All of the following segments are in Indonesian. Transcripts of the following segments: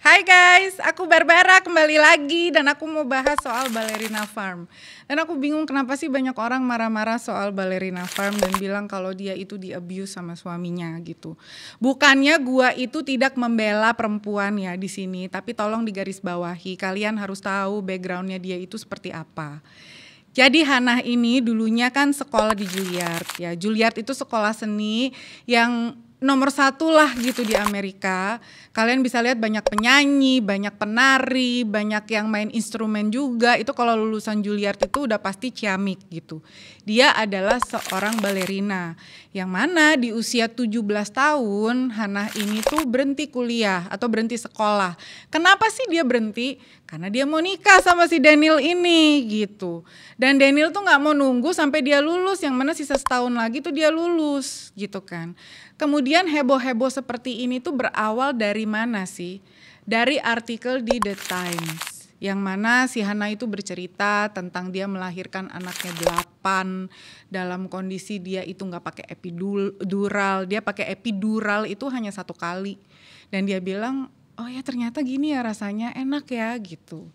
Hai guys, aku Barbara kembali lagi dan aku mau bahas soal Ballerina Farm. Dan aku bingung kenapa sih banyak orang marah-marah soal Ballerina Farm dan bilang kalau dia itu di-abuse sama suaminya gitu. Bukannya gua itu tidak membela perempuan ya di sini, tapi tolong digarisbawahi. Kalian harus tahu backgroundnya dia itu seperti apa. Jadi Hannah ini dulunya kan sekolah di Juilliard ya. Juilliard itu sekolah seni yang nomor 1 lah gitu di Amerika. Kalian bisa lihat banyak penyanyi, banyak penari, banyak yang main instrumen juga. Itu kalau lulusan Juilliard itu udah pasti ciamik gitu. Dia adalah seorang balerina yang mana di usia 17 tahun Hannah ini tuh berhenti kuliah atau berhenti sekolah. Kenapa sih dia berhenti? Karena dia mau nikah sama si Daniel ini gitu. Dan Daniel tuh gak mau nunggu sampai dia lulus, yang mana sisa setahun lagi tuh dia lulus gitu kan. Kemudian heboh-heboh seperti ini tuh berawal dari mana sih? Dari artikel di The Times. Yang mana si Hannah itu bercerita tentang dia melahirkan anaknya 8 dalam kondisi dia itu gak pakai epidural. Dia pakai epidural itu hanya 1 kali. Dan dia bilang, oh ya ternyata gini ya rasanya, enak ya gitu.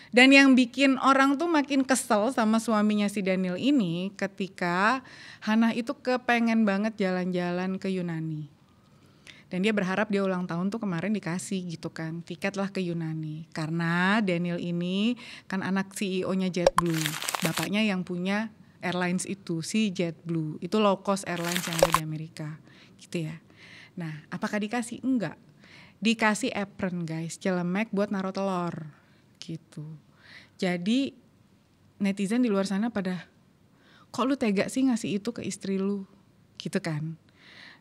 Dan yang bikin orang tuh makin kesel sama suaminya si Daniel ini ketika Hannah itu kepengen banget jalan-jalan ke Yunani. Dan dia berharap dia ulang tahun tuh kemarin dikasih gitu kan, tiket lah ke Yunani. Karena Daniel ini kan anak CEO-nya JetBlue, bapaknya yang punya airlines itu, si JetBlue. Itu low cost airlines yang ada di Amerika gitu ya. Nah apakah dikasih? Enggak. Dikasih apron guys, celemek buat naruh telur gitu. Jadi netizen di luar sana pada, kok lu tega sih ngasih itu ke istri lu gitu kan.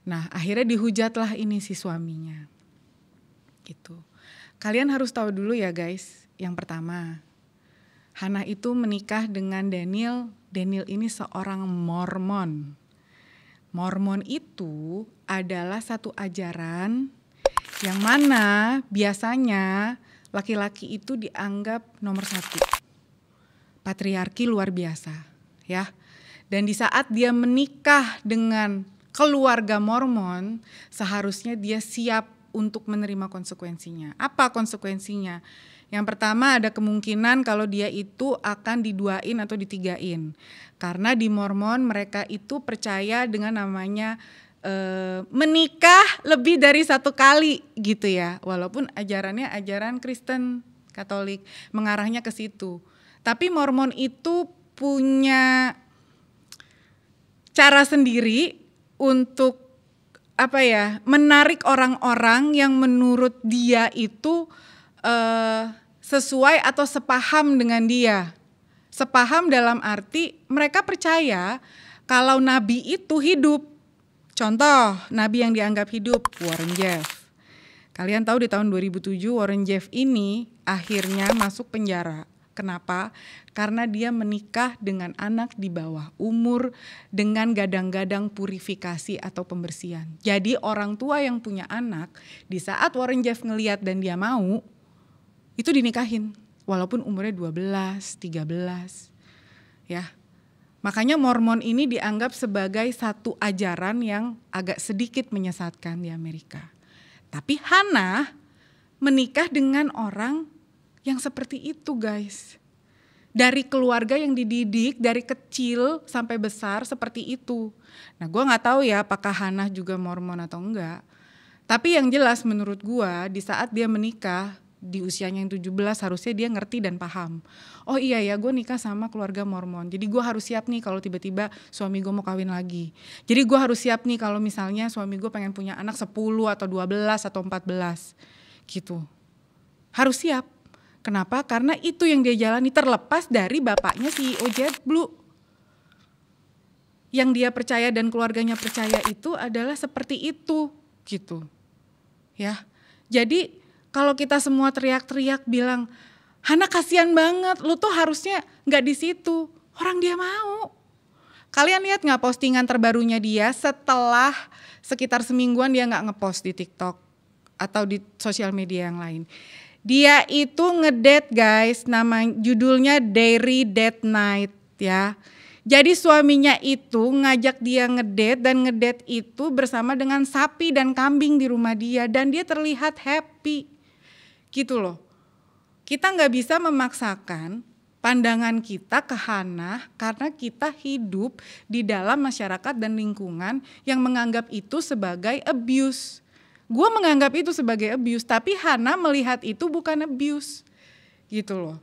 Nah akhirnya dihujatlah ini si suaminya gitu. Kalian harus tahu dulu ya guys, yang pertama Hannah itu menikah dengan Daniel. Daniel ini seorang Mormon. Mormon itu adalah satu ajaran yang mana biasanya laki-laki itu dianggap nomor 1. Patriarki luar biasa ya. Dan di saat dia menikah dengan keluarga Mormon, seharusnya dia siap untuk menerima konsekuensinya. Apa konsekuensinya? Yang pertama ada kemungkinan kalau dia itu akan diduain atau ditigain. Karena di Mormon mereka itu percaya dengan namanya menikah lebih dari 1 kali gitu ya, walaupun ajarannya ajaran Kristen Katolik mengarahnya ke situ. Tapi Mormon itu punya cara sendiri untuk menarik orang-orang yang menurut dia itu sesuai atau sepaham dengan dia. Sepaham dalam arti mereka percaya kalau nabi itu hidup. Contoh, nabi yang dianggap hidup, Warren Jeff. Kalian tahu di tahun 2007 Warren Jeff ini akhirnya masuk penjara. Kenapa? Karena dia menikah dengan anak di bawah umur dengan gadang-gadang purifikasi atau pembersihan. Jadi orang tua yang punya anak, di saat Warren Jeff ngeliat dan dia mau, itu dinikahin. Walaupun umurnya 12, 13, ya. Makanya Mormon ini dianggap sebagai satu ajaran yang agak sedikit menyesatkan di Amerika. Tapi Hannah menikah dengan orang yang seperti itu guys. Dari keluarga yang dididik dari kecil sampai besar seperti itu. Nah gue gak tahu ya apakah Hannah juga Mormon atau enggak. Tapi yang jelas menurut gue di saat dia menikah di usianya yang 17 harusnya dia ngerti dan paham. Oh iya ya gue nikah sama keluarga Mormon. Jadi gue harus siap nih kalau tiba-tiba suami gue mau kawin lagi. Jadi gue harus siap nih kalau misalnya suami gue pengen punya anak 10 atau 12 atau 14 gitu. Harus siap. Kenapa? Karena itu yang dia jalani terlepas dari bapaknya CEO JetBlue. Yang dia percaya dan keluarganya percaya itu adalah seperti itu gitu. Ya. Jadi kalau kita semua teriak-teriak bilang, Hannah kasihan banget, lu tuh harusnya gak di situ. Orang dia mau. Kalian lihat gak postingan terbarunya dia setelah sekitar semingguan dia gak ngepost di TikTok atau di sosial media yang lain. Dia itu ngedate guys, judulnya Dairy Date Night ya. Jadi suaminya itu ngajak dia ngedate dan ngedate itu bersama dengan sapi dan kambing di rumah dia dan dia terlihat happy. gitu loh. Kita nggak bisa memaksakan pandangan kita ke Hannah karena kita hidup di dalam masyarakat dan lingkungan yang menganggap itu sebagai abuse. Gue menganggap itu sebagai abuse, tapi Hannah melihat itu bukan abuse, gitu loh.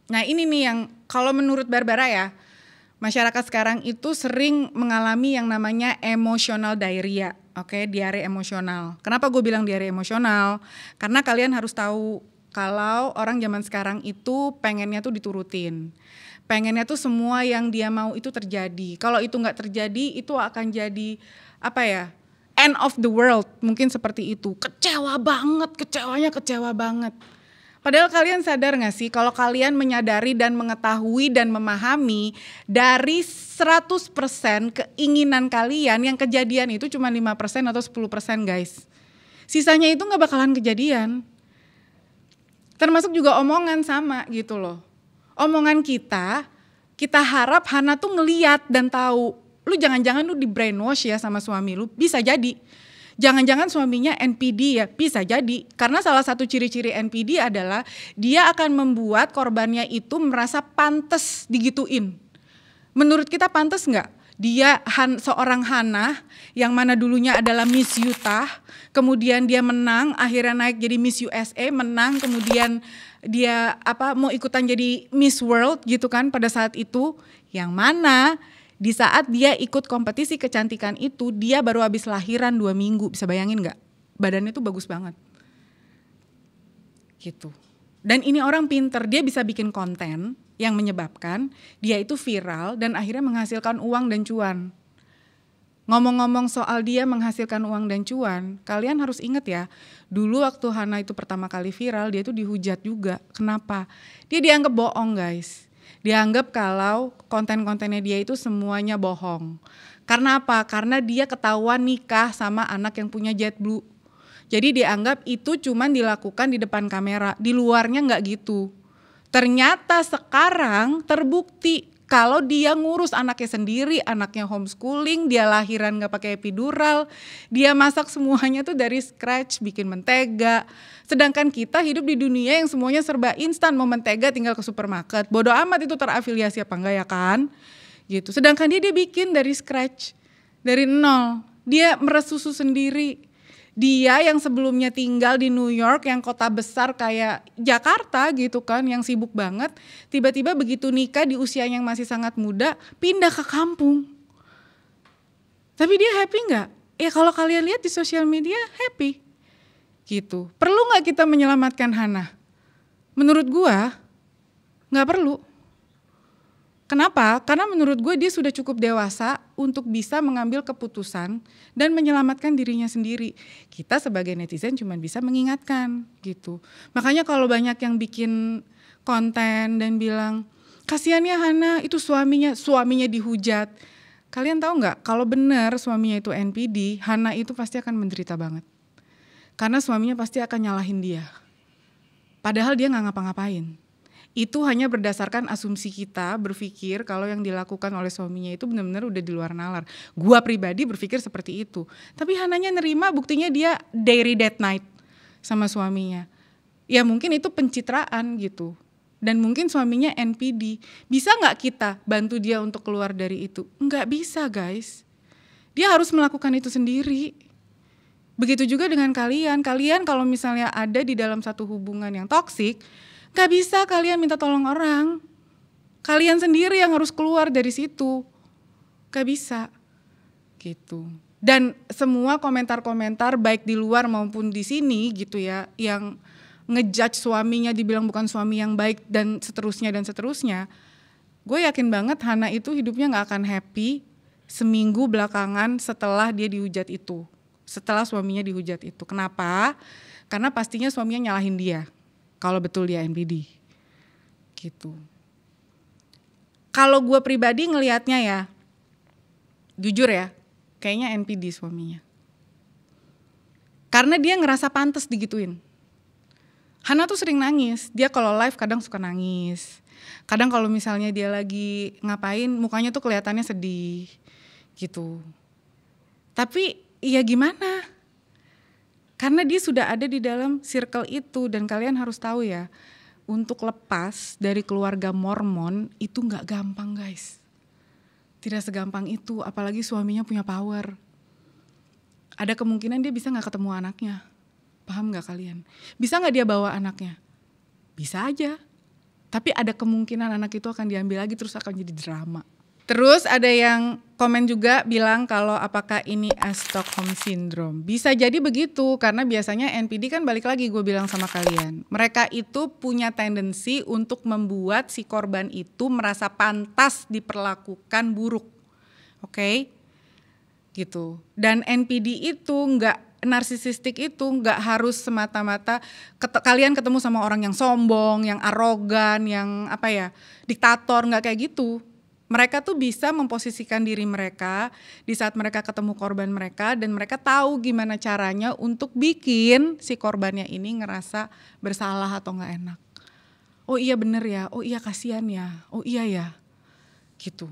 Nah ini nih yang kalau menurut Barbara ya, masyarakat sekarang itu sering mengalami yang namanya emotional diarrhea, oke, diare emosional. Kenapa gue bilang diare emosional? Karena kalian harus tahu kalau orang zaman sekarang itu pengennya tuh diturutin. Pengennya tuh semua yang dia mau itu terjadi. Kalau itu nggak terjadi itu akan jadi apa ya? End of the world, mungkin seperti itu. Kecewa banget. Padahal kalian sadar gak sih kalau kalian menyadari dan mengetahui dan memahami dari 100% keinginan kalian yang kejadian itu cuma 5% atau 10% guys. Sisanya itu gak bakalan kejadian. Termasuk juga omongan sama gitu loh. Omongan kita harap Hannah tuh ngeliat dan tahu. Lu jangan-jangan lu di brainwash ya sama suami lu, bisa jadi. Jangan-jangan suaminya NPD ya, bisa jadi. Karena salah satu ciri-ciri NPD adalah dia akan membuat korbannya itu merasa pantas digituin. Menurut kita pantas nggak? Dia seorang Hannah yang mana dulunya adalah Miss Utah, kemudian dia menang, akhirnya naik jadi Miss USA, menang, kemudian dia mau ikutan jadi Miss World gitu kan pada saat itu, yang mana di saat dia ikut kompetisi kecantikan itu dia baru habis lahiran 2 minggu, bisa bayangin nggak? Badannya tuh bagus banget, gitu. Dan ini orang pinter, dia bisa bikin konten yang menyebabkan dia itu viral dan akhirnya menghasilkan uang dan cuan. Ngomong-ngomong soal dia menghasilkan uang dan cuan, kalian harus ingat ya, dulu waktu Hannah itu pertama kali viral, dia itu dihujat juga. Kenapa? Dia dianggap bohong guys. Dianggap kalau konten-kontennya dia itu semuanya bohong. Karena apa? Karena dia ketahuan nikah sama anak yang punya JetBlue. Jadi dianggap itu cuman dilakukan di depan kamera, di luarnya nggak gitu. Ternyata sekarang terbukti kalau dia ngurus anaknya sendiri, anaknya homeschooling, dia lahiran gak pakai epidural, dia masak semuanya tuh dari scratch, bikin mentega. Sedangkan kita hidup di dunia yang semuanya serba instan, mau mentega tinggal ke supermarket. Bodoh amat itu terafiliasi apa enggak ya kan? Gitu. Sedangkan dia bikin dari scratch, dari nol. Dia meres susu sendiri. Dia yang sebelumnya tinggal di New York yang kota besar kayak Jakarta gitu kan, yang sibuk banget, tiba-tiba begitu nikah di usia yang masih sangat muda pindah ke kampung. Tapi dia happy nggak? Ya kalau kalian lihat di sosial media happy gitu. Perlu nggak kita menyelamatkan Hannah? Menurut gua nggak perlu. Kenapa? Karena menurut gue dia sudah cukup dewasa untuk bisa mengambil keputusan dan menyelamatkan dirinya sendiri. Kita sebagai netizen cuma bisa mengingatkan gitu. Makanya kalau banyak yang bikin konten dan bilang, kasihan ya Hannah itu suaminya dihujat. Kalian tahu nggak kalau benar suaminya itu NPD, Hannah itu pasti akan menderita banget. Karena suaminya pasti akan nyalahin dia. Padahal dia nggak ngapa-ngapain. Itu hanya berdasarkan asumsi kita berpikir kalau yang dilakukan oleh suaminya itu benar-benar udah di luar nalar. Gua pribadi berpikir seperti itu. Tapi Hannahnya nerima, buktinya dia dairy date night sama suaminya. Ya mungkin itu pencitraan gitu. Dan mungkin suaminya NPD. Bisa gak kita bantu dia untuk keluar dari itu? Nggak bisa guys. Dia harus melakukan itu sendiri. Begitu juga dengan kalian. Kalian kalau misalnya ada di dalam satu hubungan yang toksik, gak bisa kalian minta tolong orang. Kalian sendiri yang harus keluar dari situ. Gak bisa. Gitu. Dan semua komentar-komentar baik di luar maupun di sini gitu ya, yang ngejudge suaminya dibilang bukan suami yang baik dan seterusnya. Gue yakin banget Hannah itu hidupnya gak akan happy seminggu belakangan setelah dia dihujat itu. Setelah suaminya dihujat itu. Kenapa? Karena pastinya suaminya nyalahin dia. Kalau betul dia NPD gitu. Kalau gue pribadi ngelihatnya ya, jujur ya, kayaknya NPD suaminya. Karena dia ngerasa pantas digituin. Hannah tuh sering nangis, dia kalau live kadang suka nangis. Kadang kalau misalnya dia lagi ngapain, mukanya tuh kelihatannya sedih gitu. Tapi ya gimana? Karena dia sudah ada di dalam circle itu. Dan kalian harus tahu ya, untuk lepas dari keluarga Mormon itu gak gampang guys. Tidak segampang itu, apalagi suaminya punya power. Ada kemungkinan dia bisa gak ketemu anaknya. Paham gak kalian? Bisa gak dia bawa anaknya? Bisa aja. Tapi ada kemungkinan anak itu akan diambil lagi terus akan jadi drama. Terus ada yang komen juga bilang kalau apakah ini Stockholm Syndrome. Bisa jadi begitu karena biasanya NPD kan balik lagi gue bilang sama kalian. Mereka itu punya tendensi untuk membuat si korban itu merasa pantas diperlakukan buruk. Oke? Gitu. Dan NPD itu narsisistik itu nggak harus semata-mata kalian ketemu sama orang yang sombong, yang arogan, yang diktator, nggak kayak gitu. Mereka tuh bisa memposisikan diri mereka di saat mereka ketemu korban mereka dan mereka tahu gimana caranya untuk bikin si korbannya ini ngerasa bersalah atau nggak enak. Oh iya bener ya, oh iya kasihan ya, oh iya ya, gitu.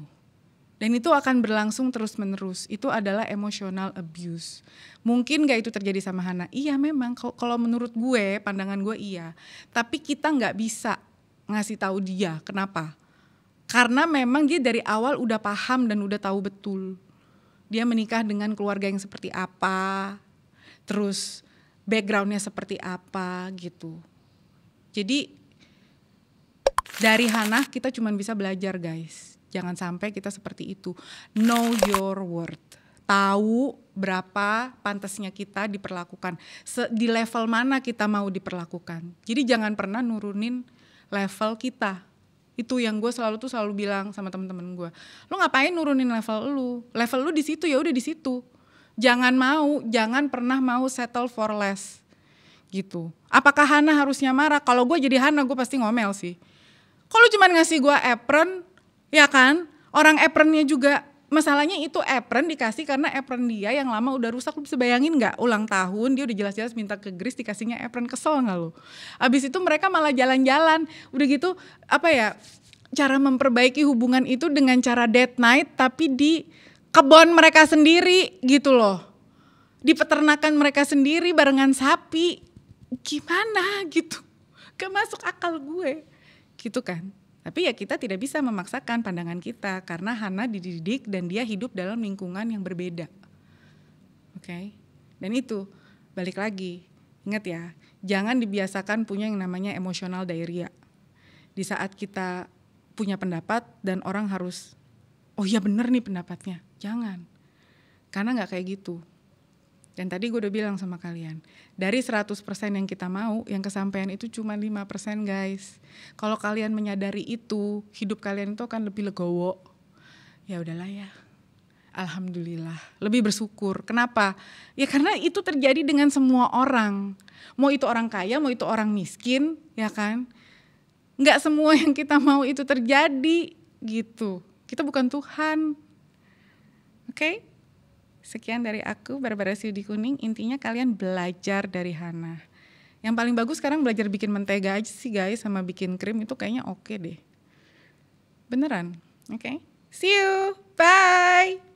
Dan itu akan berlangsung terus menerus. Itu adalah emotional abuse. Mungkin gak itu terjadi sama Hana? Iya memang, kalau menurut gue, pandangan gue iya. Tapi kita gak bisa ngasih tahu dia, kenapa? Karena memang dia dari awal udah paham dan udah tahu betul. Dia menikah dengan keluarga yang seperti apa, terus backgroundnya seperti apa gitu. Jadi dari Hana kita cuma bisa belajar guys. Jangan sampai kita seperti itu. Know your worth. Tahu berapa pantasnya kita diperlakukan. Di level mana kita mau diperlakukan. Jadi jangan pernah nurunin level kita. Itu yang gue selalu bilang sama teman-teman gue. Lo ngapain nurunin level lu? Level lu di situ ya udah di situ. Jangan pernah mau settle for less. Gitu. Apakah Hana harusnya marah? Kalau gue jadi Hana gue pasti ngomel sih. Kalau cuma ngasih gue apron, ya kan? Orang apronnya juga, masalahnya itu apron dikasih karena apron dia yang lama udah rusak. Lu bisa bayangin gak? Ulang tahun dia udah jelas-jelas minta ke Grace dikasihnya apron, kesel gak lu? Abis itu mereka malah jalan-jalan. Udah gitu cara memperbaiki hubungan itu dengan cara date night tapi di kebun mereka sendiri gitu loh. Di peternakan mereka sendiri barengan sapi. Gimana gitu? Gak masuk akal gue. Gitu kan. Tapi ya kita tidak bisa memaksakan pandangan kita karena Hana dididik dan dia hidup dalam lingkungan yang berbeda. Oke? Dan itu balik lagi, ingat ya, jangan dibiasakan punya yang namanya emotional diarrhea. Di saat kita punya pendapat dan orang harus, oh iya bener nih pendapatnya, jangan. Karena gak kayak gitu. Dan tadi gue udah bilang sama kalian, dari 100% yang kita mau, yang kesampaian itu cuma 5% guys. Kalau kalian menyadari itu, hidup kalian itu akan lebih legowo. Ya udahlah ya, alhamdulillah, lebih bersyukur. Kenapa? Ya karena itu terjadi dengan semua orang. Mau itu orang kaya, mau itu orang miskin, ya kan? Nggak semua yang kita mau itu terjadi gitu. Kita bukan Tuhan. Oke? Sekian dari aku, Barbara Sudi Kuning. Intinya kalian belajar dari Hana. Yang paling bagus sekarang belajar bikin mentega aja sih guys, sama bikin krim itu kayaknya oke deh. Beneran, oke? See you, bye!